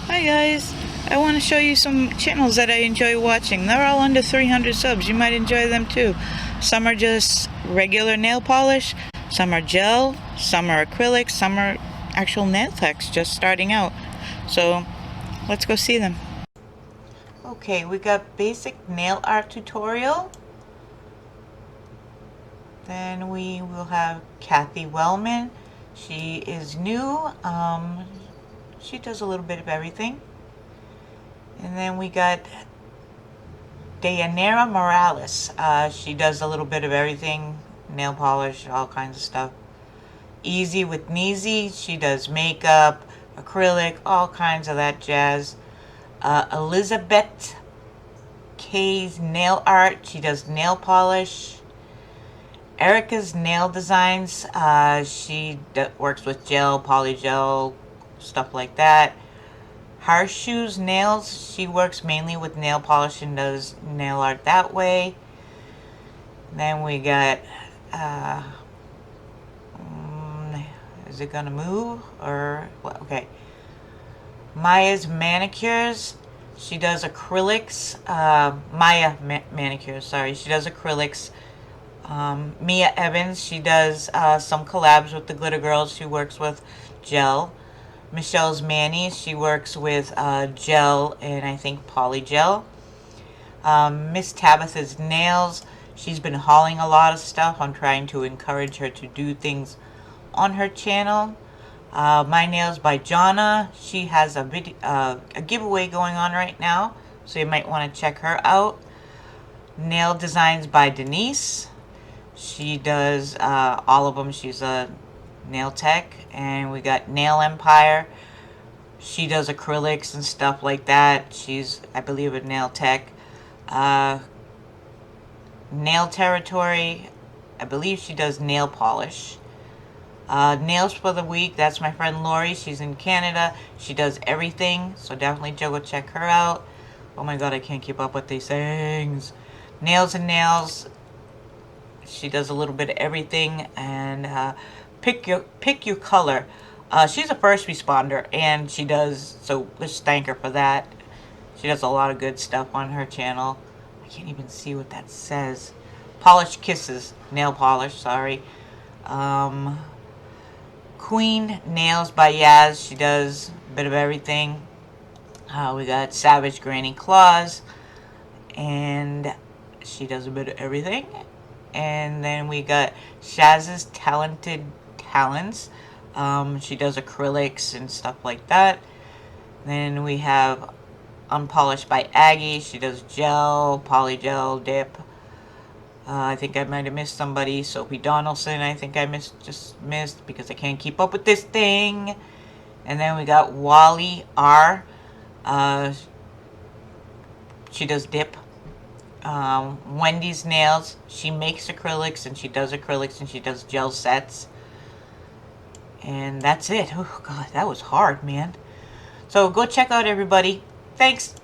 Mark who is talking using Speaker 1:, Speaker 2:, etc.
Speaker 1: Hi guys, I want to show you some channels that I enjoy watching. They're all under 300 subs. You might enjoy them too. Some are just regular nail polish, some are gel, some are acrylic, some are actual nail techs just starting out. So let's go see them. Okay, we got basic nail art tutorial. Then we will have Kathy Wellman. She is new. She does a little bit of everything. And then we got Dayanara Morales. She does a little bit of everything, nail polish, all kinds of stuff. EasywivNeezee, she does makeup, acrylic, all kinds of that jazz. 𝑂𝑚𝑛𝑒𝑦𝑎'𝑠 she does nail polish. Erica's Nail Designs, she works with gel, polygel, stuff like that. Horseshoes Nails, she works mainly with nail polish and does nail art that way. Then we got, is it gonna move or what? Okay. Maya's Manicures, she does acrylics. Manicures, sorry, she does acrylics. Mia Evans, she does some collabs with the Glitter Girls. She works with gel. Michelle's Manny, she works with gel and I think polygel. Miss Tabitha's Nails, she's been hauling a lot of stuff. I'm trying to encourage her to do things on her channel. My Nails by Jonna, she has a giveaway going on right now, so you might want to check her out. Nail Designs by Denise, she does all of them. She's a nail tech. And we got Nail Empire, she does acrylics and stuff like that. She's, I believe, a nail tech. Nail Territory, I believe she does nail polish. Nails for the Week, that's my friend Lori. She's in Canada. She does everything, so definitely go check her out. Oh my god, I can't keep up with these things. Nails and Nails, she does a little bit of everything. And pick your color. She's a first responder, and she does, so let's thank her for that. She does a lot of good stuff on her channel. I can't even see what that says. Polished Kisses, nail polish, sorry. Queen Nails by Yaz, she does a bit of everything. We got Savage Granny Claws, and she does a bit of everything. And then we got Shaz's Talented Talents. She does acrylics and stuff like that. Then we have Unpolished by Aggie. She does gel, polygel, dip. I think I might have missed somebody. Sophie Donaldson, I think I just missed because I can't keep up with this thing. And then we got Wally R. She does dip. Wendy's Nails, she makes acrylics and she does acrylics and she does gel sets. And that's it. Oh god, that was hard, man. So go check out everybody. Thanks.